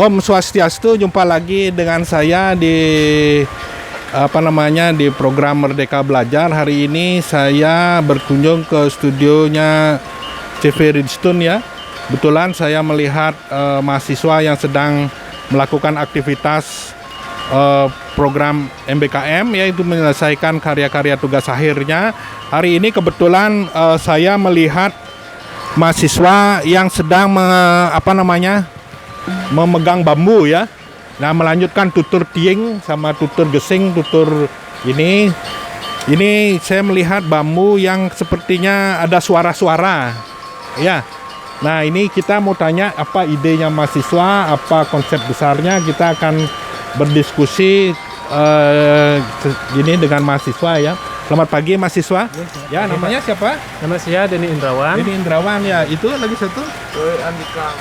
Om Swastiastu, jumpa lagi dengan saya di di program Merdeka Belajar. Hari ini saya berkunjung ke studionya CV Ridgestone ya. Kebetulan saya melihat mahasiswa yang sedang melakukan aktivitas program MBKM, yaitu menyelesaikan karya-karya tugas akhirnya. Hari ini kebetulan saya melihat mahasiswa yang sedang memegang bambu ya. Nah, melanjutkan tutur tiing sama tutur gesing, tutur ini saya melihat bambu yang sepertinya ada suara-suara ya. Nah, ini kita mau tanya apa idenya mahasiswa, apa konsep besarnya. Kita akan berdiskusi gini dengan mahasiswa ya. Selamat pagi mahasiswa. Ya, namanya siapa? Nama saya Denny Indrawan. Denny Indrawan ya. Itu lagi satu?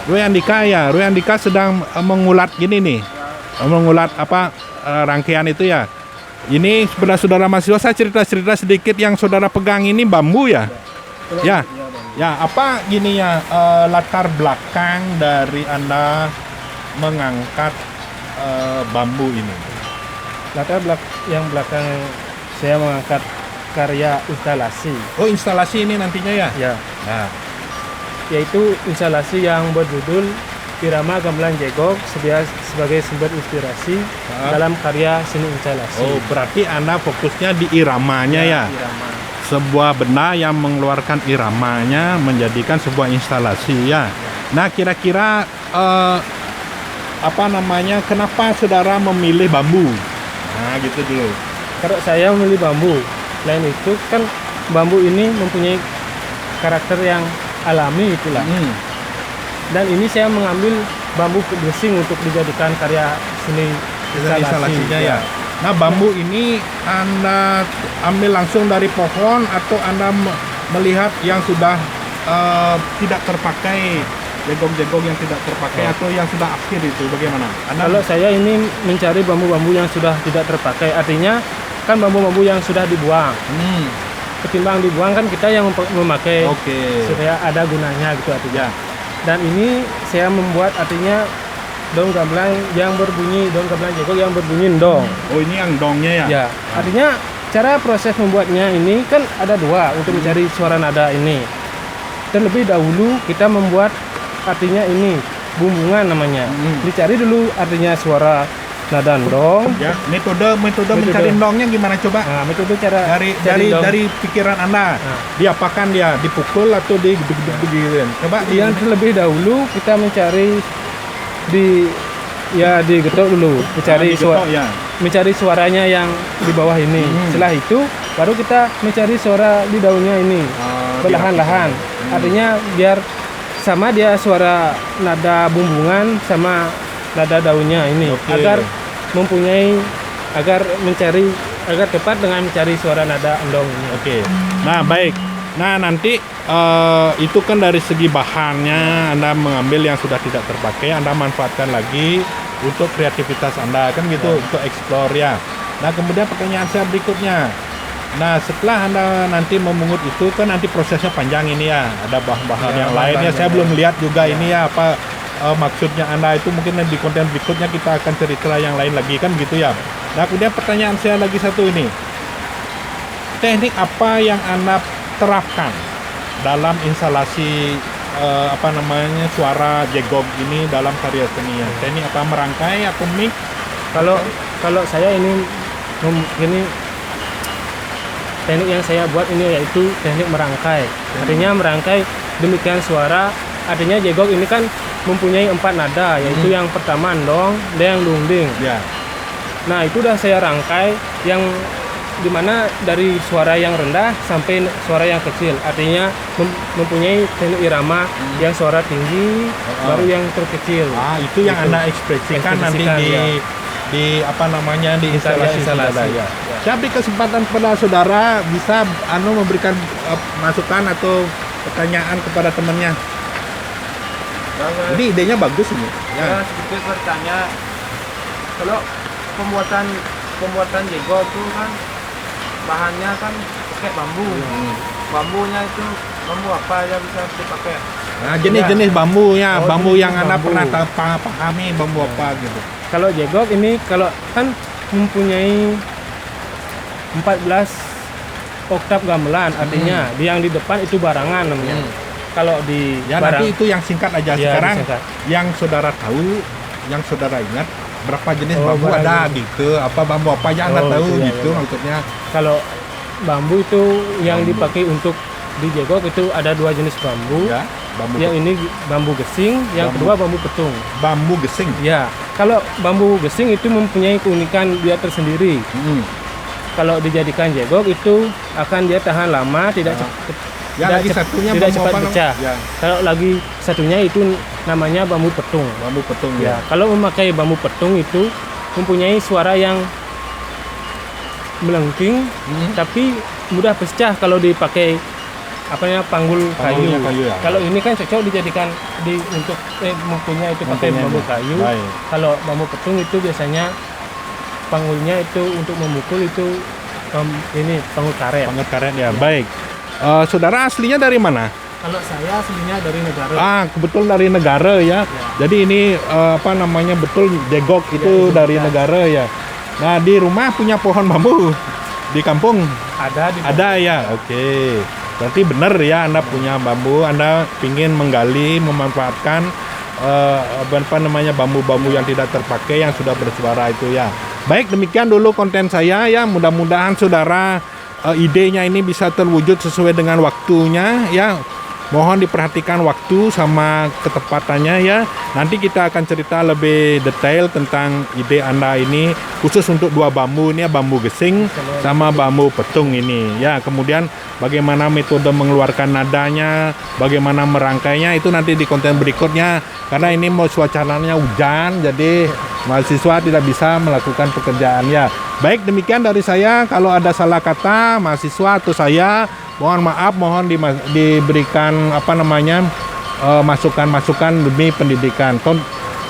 Roy Andika ya. Roy Andika sedang mengulat gini nih. Mengulat rangkaian itu ya. Ini saudara mahasiswa, saya cerita sedikit yang saudara pegang ini bambu ya. Ya. Ya, apa gini ya latar belakang dari Anda mengangkat bambu ini? Latar belakang saya mengangkat karya instalasi. Oh, instalasi ini nantinya ya? Ya. Nah, yaitu instalasi yang berjudul Irama Gamelan Jegok sebagai sumber inspirasi dalam karya seni instalasi. Oh, berarti Anda fokusnya di iramanya ya? Irama. Sebuah benda yang mengeluarkan iramanya menjadikan sebuah instalasi ya. Nah, kira-kira kenapa saudara memilih bambu? Nah, gitu dulu. Kalau saya memilih bambu, selain itu kan bambu ini mempunyai karakter yang alami itulah. Dan ini saya mengambil bambu gesing untuk dijadikan karya seni instalasinya ya. Nah, bambu ini Anda ambil langsung dari pohon atau Anda melihat yang sudah tidak terpakai, jegong-jegong yang tidak terpakai atau yang sudah akhir itu bagaimana? Kalau saya ini mencari bambu-bambu yang sudah tidak terpakai, artinya kan bambu-bambu yang sudah dibuang. Ketimbang dibuang kan kita yang memakai supaya ada gunanya gitu artinya. Dan ini saya membuat artinya dong gamelan yang berbunyi, dong gamelan jegok yang berbunyi dong. Oh, ini yang dongnya ya? Ya, artinya cara proses membuatnya ini kan ada dua untuk mencari suara nada ini. Terlebih dahulu kita membuat artinya ini bumbungan namanya. Dicari dulu artinya suara nada dong. Ya, metode mencari dongnya gimana coba? Nah, metode cara dari pikiran Anda. Diapakan dia? Dipukul atau digigit? Coba yang terlebih dahulu kita mencari digetok dulu, mencari suaranya yang di bawah ini. Setelah itu baru kita mencari suara di daunnya ini. Perlahan-lahan. Artinya biar sama dia suara nada bumbungan sama nada daunnya ini agar tepat dengan mencari suara nada endong ini. Nah, baik. Nah, nanti itu kan dari segi bahannya Anda mengambil yang sudah tidak terpakai, Anda manfaatkan lagi untuk kreativitas Anda kan gitu, untuk explore ya. Nah, kemudian pertanyaan saya berikutnya. Nah, setelah Anda nanti memungut itu kan nanti prosesnya panjang ini ya. Ada bahan-bahan yang lainnya. Saya belum lihat juga ini ya apa maksudnya Anda itu, mungkin di konten berikutnya kita akan cerita yang lain lagi kan gitu ya. Nah, kemudian pertanyaan saya lagi satu ini. Teknik apa yang Anda terapkan dalam instalasi suara jegok ini dalam karya seni? Teknik apa, merangkai atau mix? Kalau saya ini teknik yang saya buat ini yaitu teknik merangkai. Artinya merangkai demikian suara. Artinya jegok ini kan mempunyai 4 nada, yaitu yang pertama dong, yang dungding. Ya. Nah, itu udah saya rangkai yang dimana dari suara yang rendah sampai suara yang kecil. Artinya mempunyai teknik irama yang suara tinggi baru yang terkecil. Itu yang Anda ekspresikan nanti di instalasi. Ya. Saya beri kesempatan kepada saudara bisa memberikan masukan atau pertanyaan kepada temannya. Ini idenya bagus ini. Ya, sedikit bertanya. Kalau pembuatan jegok itu kan bahannya kan pakai bambu. Bambunya itu bambu apa aja bisa dipakai? Nah, jenis-jenis bambunya, Oh, bambu jenis yang Anda bambu. pernah pahami bambu apa gitu. Kalau jegok ini kalau kan mempunyai 14 oktav gamelan, artinya yang di depan itu barangan namanya. Kalau di Ya nanti itu yang singkat aja. Ya, Sekarang disingkat. yang saudara tahu, yang saudara ingat berapa jenis Oh, bambu barang ada jenis. gitu. Apa bambu apa aja Anda Oh, tahu gitu, ya, gitu ya. maksudnya. Kalau bambu itu yang Bambu. dipakai untuk di jegok itu ada 2 jenis bambu. Ya, bambu Yang ini bambu gesing, yang Bambu. kedua bambu petung. bambu gesing. Ya, kalau bambu gesing itu mempunyai keunikan dia tersendiri. Kalau dijadikan jegok itu akan dia tahan lama, tidak cepat, Ya tidak lagi cep- satunya tidak bambu cepat apa namanya? pecah. Ya, Kalau lagi satunya itu namanya bambu petung. bambu petung Ya, kalau memakai bambu petung itu mempunyai suara yang melengking, tapi mudah pecah kalau dipakai panggul kayu. Panggulnya kayu, ya. Kalau ini kan cocok dijadikan untuk mempunyai itu pakai Mempunyai, bambu ya. kayu. Baik. Kalau bambu petung itu biasanya panggulnya itu untuk memukul itu ini panggul karet. Panggul karet ya. Baik. Saudara aslinya dari mana? Kalau saya aslinya dari negara. Kebetulan dari negara ya. Jadi ini betul jegok itu jegok, dari ya. negara ya. Nah, di rumah punya pohon bambu di kampung Ada di ada ya. Oke. Berarti benar ya Anda punya bambu, Anda ingin menggali, memanfaatkan bambu-bambu yang tidak terpakai yang sudah bersuara itu ya. Baik, demikian dulu konten saya ya. Mudah-mudahan saudara idenya ini bisa terwujud sesuai dengan waktunya ya. Mohon diperhatikan waktu sama ketepatannya ya. Nanti kita akan cerita lebih detail tentang ide Anda ini khusus untuk 2 bambu ini ya, bambu gesing sama bambu petung ini ya. Kemudian bagaimana metode mengeluarkan nadanya, bagaimana merangkainya itu nanti di konten berikutnya. Karena ini mau suasananya hujan, jadi mahasiswa tidak bisa melakukan pekerjaannya. Baik, demikian dari saya. Kalau ada salah kata mahasiswa atau saya, mohon maaf, mohon diberikan masukan-masukan demi pendidikan.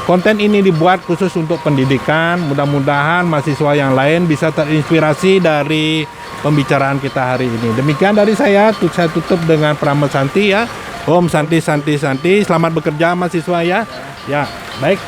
Konten ini dibuat khusus untuk pendidikan. Mudah-mudahan mahasiswa yang lain bisa terinspirasi dari pembicaraan kita hari ini. Demikian dari saya tutup dengan Pramel Santi ya. Om Santi Santi Santi. Selamat bekerja mahasiswa ya. Ya, baik.